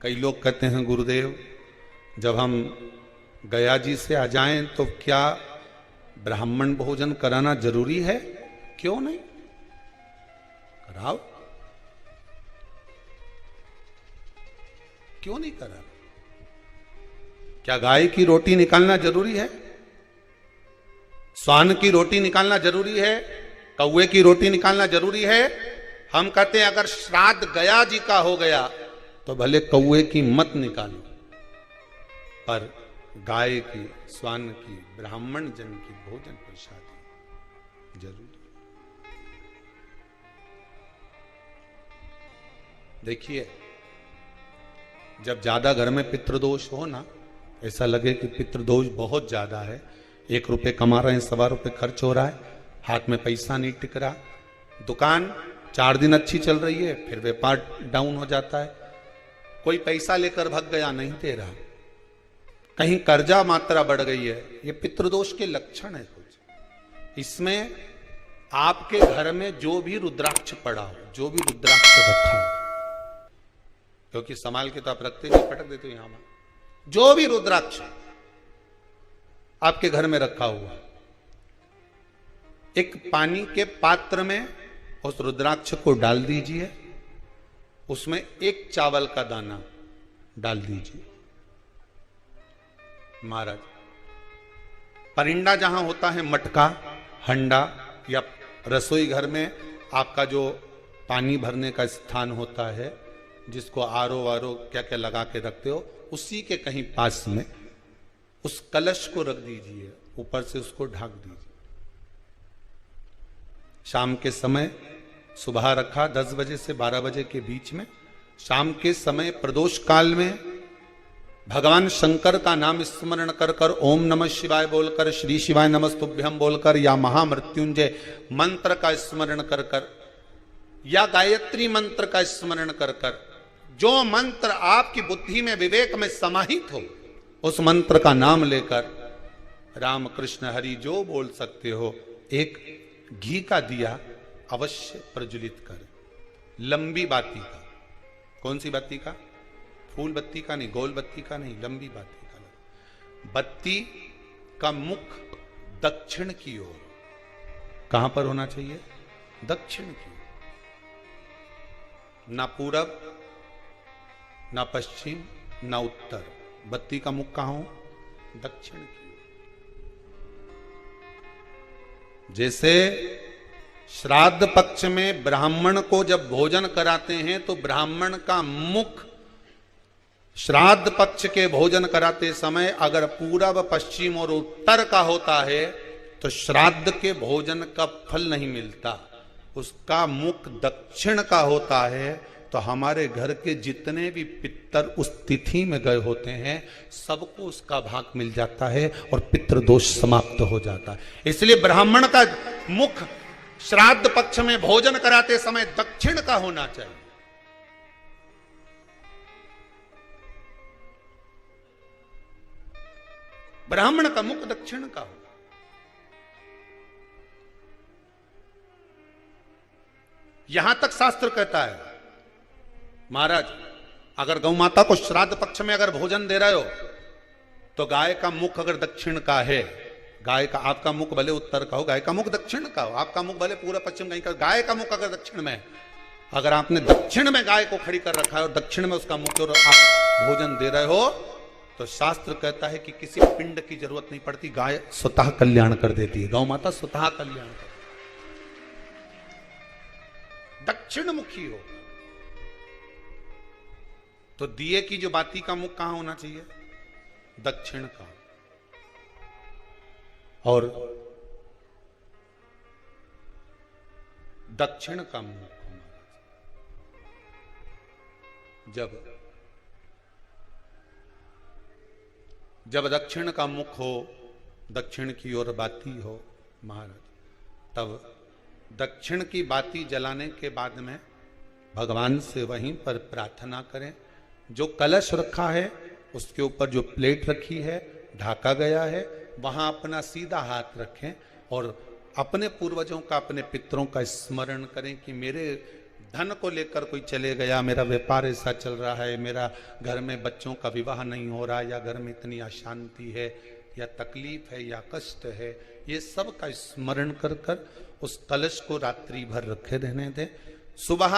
कई लोग कहते हैं गुरुदेव जब हम गया जी से आ जाएं तो क्या ब्राह्मण भोजन कराना जरूरी है? क्यों नहीं, कराओ, क्यों नहीं करा? क्या गाय की रोटी निकालना जरूरी है? स्वान की रोटी निकालना जरूरी है? कौवे की रोटी निकालना जरूरी है? हम कहते हैं अगर श्राद्ध गया जी का हो गया तो भले कौवे की मत निकालो, पर गाय की, स्वान की, ब्राह्मण जन की भोजन प्रसादी जरूर। देखिए, जब ज्यादा घर में पितृदोष हो ना, ऐसा लगे कि पितृदोष बहुत ज्यादा है, 1 रुपए कमा रहे हैं, 1.25 रुपए खर्च हो रहा है, हाथ में पैसा नहीं टिक रहा, दुकान 4 दिन अच्छी चल रही है, फिर व्यापार डाउन हो जाता है, कोई पैसा लेकर भग गया, नहीं दे रहा, कहीं कर्जा मात्रा बढ़ गई है, ये पितृदोष के लक्षण है कुछ। इसमें आपके घर में जो भी रुद्राक्ष पड़ा हो, जो भी रुद्राक्ष रखा हो, क्योंकि संभाल के तो आप रखते नहीं, पटक देते हो यहां, जो भी रुद्राक्ष आपके घर में रखा हुआ, एक पानी के पात्र में उस रुद्राक्ष को डाल दीजिए, उसमें 1 चावल का दाना डाल दीजिए। महाराज, परिंदा जहां होता है, मटका, हंडा या रसोई घर में आपका जो पानी भरने का स्थान होता है, जिसको आरो वारो क्या क्या लगा के रखते हो, उसी के कहीं पास में उस कलश को रख दीजिए, ऊपर से उसको ढक दीजिए। शाम के समय, सुबह रखा 10 बजे से 12 बजे के बीच में, शाम के समय प्रदोष काल में भगवान शंकर का नाम स्मरण कर कर, ओम नमः शिवाय बोलकर, श्री शिवाय नमस्तुभ्यम बोलकर, या महामृत्युंजय मंत्र का स्मरण कर कर, या गायत्री मंत्र का स्मरण कर कर, जो मंत्र आपकी बुद्धि में, विवेक में समाहित हो, उस मंत्र का नाम लेकर राम कृष्ण हरि जो बोल सकते हो, एक घी का दिया अवश्य प्रज्वलित करें, लंबी बाती का। कौन सी बत्ती का? फूल बत्ती का नहीं, गोल बत्ती का नहीं, लंबी बत्ती का। बत्ती का मुख दक्षिण की ओर, कहां पर होना चाहिए? दक्षिण की ओर, ना पूरब, ना पश्चिम, ना उत्तर। बत्ती का मुख कहां हो? दक्षिण की ओर। जैसे श्राद्ध पक्ष में ब्राह्मण को जब भोजन कराते हैं तो ब्राह्मण का मुख श्राद्ध पक्ष के भोजन कराते समय अगर पूरब, पश्चिम और उत्तर का होता है तो श्राद्ध के भोजन का फल नहीं मिलता। उसका मुख दक्षिण का होता है तो हमारे घर के जितने भी पितर उस तिथि में गए होते हैं सबको उसका भाग मिल जाता है और पितृदोष समाप्त हो जाता है। इसलिए ब्राह्मण का मुख श्राद्ध पक्ष में भोजन कराते समय दक्षिण का होना चाहिए। ब्राह्मण का मुख दक्षिण का हो। यहां तक शास्त्र कहता है, महाराज अगर गौ माता को श्राद्ध पक्ष में अगर भोजन दे रहे हो तो गाय का मुख अगर दक्षिण का है, गाय का, आपका मुख भले उत्तर का हो, गाय का मुख दक्षिण का हो, आपका मुख भले पूरा पश्चिम कहीं का, गाय का मुख अगर दक्षिण में, अगर आपने दक्षिण में गाय को खड़ी कर रखा है और दक्षिण में उसका मुख और आप भोजन दे रहे हो तो शास्त्र कहता है कि किसी पिंड की जरूरत नहीं पड़ती, गाय स्वतः कल्याण कर देती है, गौ माता स्वतः कल्याण कर, दक्षिण मुखी हो। तो दिए की जो बाती का मुख कहां होना चाहिए? दक्षिण का। और दक्षिण का मुख जब दक्षिण का मुख हो, दक्षिण की ओर बाती हो महाराज, तब दक्षिण की बाती जलाने के बाद में भगवान से वहीं पर प्रार्थना करें। जो कलश रखा है उसके ऊपर जो प्लेट रखी है, ढाका गया है, वहां अपना सीधा हाथ रखें और अपने पूर्वजों का, अपने पितरों का स्मरण करें कि मेरे धन को लेकर कोई चले गया, मेरा व्यापार ऐसा चल रहा है, मेरा घर में बच्चों का विवाह नहीं हो रहा, या घर में इतनी अशांति है या तकलीफ है या कष्ट है, ये सब का स्मरण कर कर उस कलश को रात्रि भर रखे रहने दें। सुबह